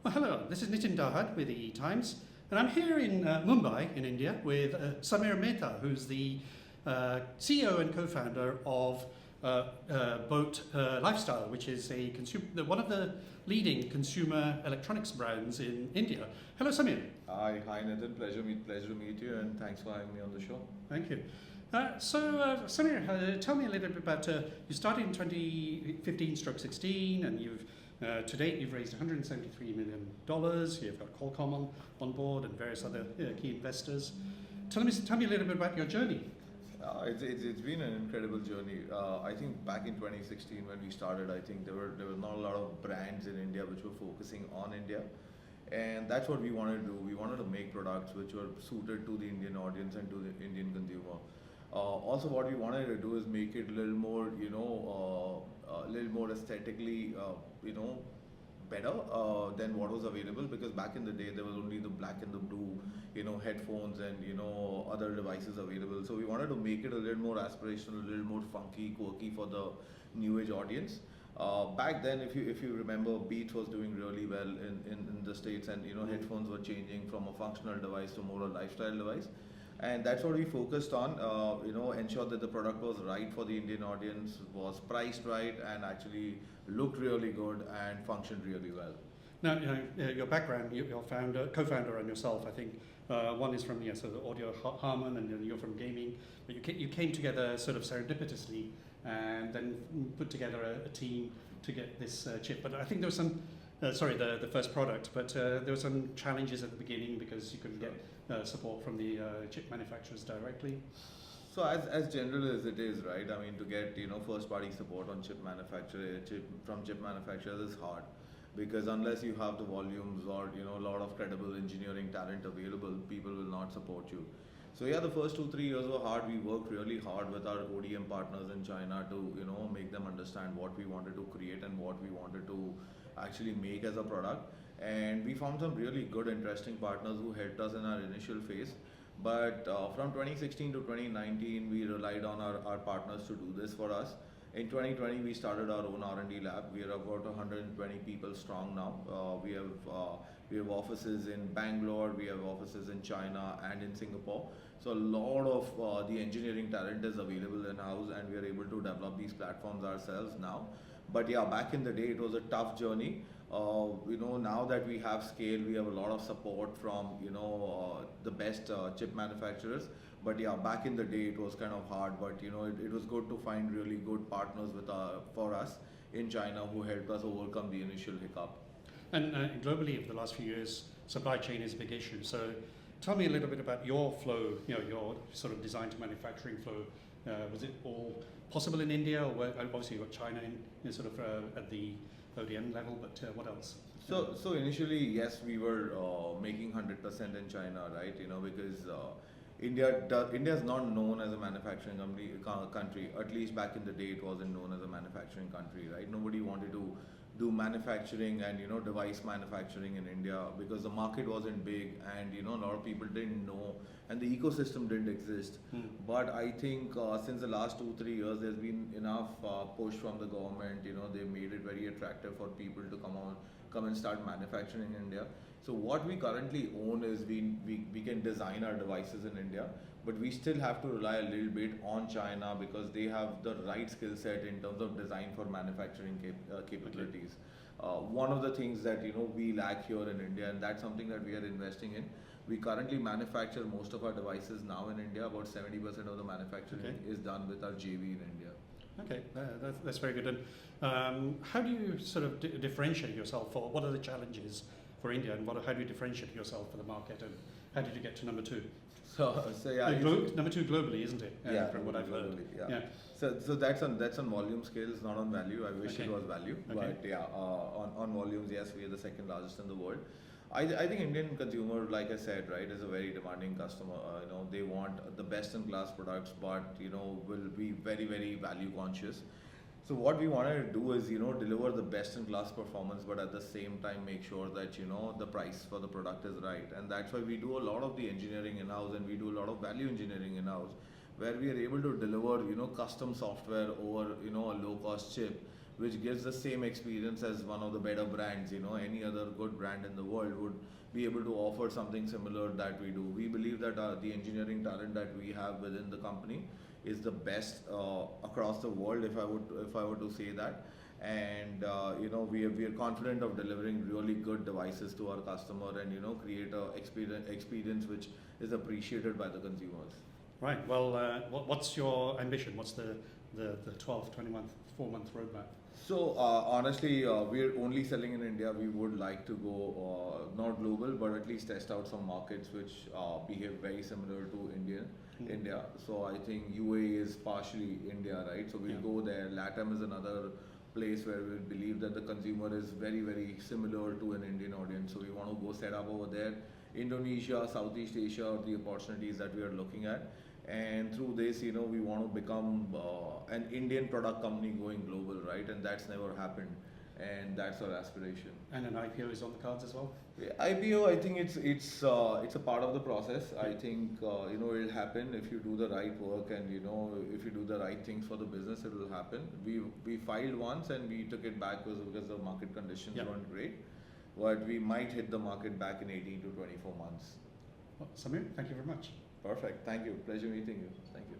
Well, hello, this is Nitin Dahad with the E-Times, and I'm here in Mumbai, in India, with Samir Mehta, who's the CEO and co-founder of Boat Lifestyle, which is one of the leading consumer electronics brands in India. Hello, Samir. Hi Nathan. Pleasure to meet you, and thanks for having me on the show. Thank you. Samir, tell me a little bit about you started in 2015/16, and to date you've raised $173 million. You've got Qualcomm on board and various other key investors. Tell me a little bit about your journey. It's been an incredible journey. I think back in 2016 when we started, I think there were not a lot of brands in India which were focusing on India. And that's what we wanted to do. We wanted to make products which were suited to the Indian audience and to the Indian consumer. Also, what we wanted to do is make it a little more, a little more aesthetically, better than what was available. Because back in the day, there was only the black and the blue, headphones and other devices available. So we wanted to make it a little more aspirational, a little more funky, quirky for the new age audience. Back then, if you remember, Beats was doing really well in the States, and headphones were changing from a functional device to more a lifestyle device, and that's what we focused on. Ensure that the product was right for the Indian audience, was priced right, and actually looked really good and functioned really well. Now, your background, your co-founder, and yourself, I think one is from sort of audio Harman, and you're from gaming. But you came together sort of serendipitously, and then put together a team to get this chip. But I think there was some, the first product, but there were some challenges at the beginning because you couldn't get support from the chip manufacturers directly. So as general as it is, right? I mean, to get first party support on chip manufacturers is hard, because unless you have the volumes or a lot of credible engineering talent available, people will not support you. So yeah, the first 2-3 years were hard. We worked really hard with our ODM partners in China to make them understand what we wanted to create and what we wanted to actually make as a product. And we found some really good, interesting partners who helped us in our initial phase. But from 2016 to 2019, we relied on our partners to do this for us. In 2020, we started our own R&D lab. We are about 120 people strong now. We have offices in Bangalore, we have offices in China and in Singapore. So a lot of the engineering talent is available in-house, and we are able to develop these platforms ourselves now. But yeah, back in the day, it was a tough journey. Now that we have scale, we have a lot of support from the best chip manufacturers. But yeah, back in the day, it was kind of hard. But it was good to find really good partners for us in China who helped us overcome the initial hiccup. And globally, over the last few years, supply chain is a big issue. So tell me a little bit about your flow, your sort of design to manufacturing flow. Was it all possible in India, or obviously you've got China in sort of at the ODM level, but what else? So initially, yes, we were making 100% in China, right? Because India is not known as a manufacturing country. At least back in the day, it wasn't known as a manufacturing country, right? Nobody wanted to do manufacturing and device manufacturing in India because the market wasn't big, and a lot of people didn't know, and the ecosystem didn't exist. But I think since the last 2-3 years, there's been enough push from the government. They made it very attractive for people to come and start manufacturing in India. So what we currently own is we can design our devices in India, but we still have to rely a little bit on China because they have the right skill set in terms of design for manufacturing capabilities. One of the things that we lack here in India, and that's something that we are investing in. We currently manufacture most of our devices now in India. About 70% of the manufacturing is done with our JV in India. Okay, that's very good. And how do you sort of differentiate yourself, or what are the challenges for India, and how do you differentiate yourself for the market, and how did you get to number 2? So yeah, number 2 globally, isn't it? Yeah, from what I've heard. Yeah. So that's on volume scales, not on value. I wish it was value, but yeah, on volumes, yes, we are the second largest in the world. I think Indian consumer, like I said, right, is a very demanding customer. They want the best in class products, but will be very, very value conscious. So what we wanted to do is deliver the best in class performance, but at the same time make sure that the price for the product is right. And that's why we do a lot of the engineering in-house, and we do a lot of value engineering in-house, where we are able to deliver custom software over a low cost chip, which gives the same experience as one of the better brands. You know, any other good brand in the world would be able to offer something similar that we do. We believe that the engineering talent that we have within the company is the best across the world, if I were to say that. And you know, we are confident of delivering really good devices to our customer, and you know, create a experience which is appreciated by the consumers. Right. Well, what's your ambition? What's the 12, 20 month, 4-month roadmap? So honestly, we're only selling in India. We would like to go not global, but at least test out some markets which behave very similar to India. So I think UAE is partially India, right? So we'll go there. LATAM is another place where we believe that the consumer is very, very similar to an Indian audience. So we want to go set up over there. Indonesia, Southeast Asia are the opportunities that we are looking at. And through this, you know, we want to become an Indian product company going global, right? And that's never happened, and that's our aspiration. And an IPO is on the cards as well? IPO, I think it's a part of the process. I think you know, it'll happen if you do the right work, and you know, if you do the right things for the business, it will happen. We filed once and we took it back because the market conditions weren't great, but we might hit the market back in 18 to 24 months. Well, Samir, thank you very much. Perfect. Thank you. Pleasure meeting you. Thank you.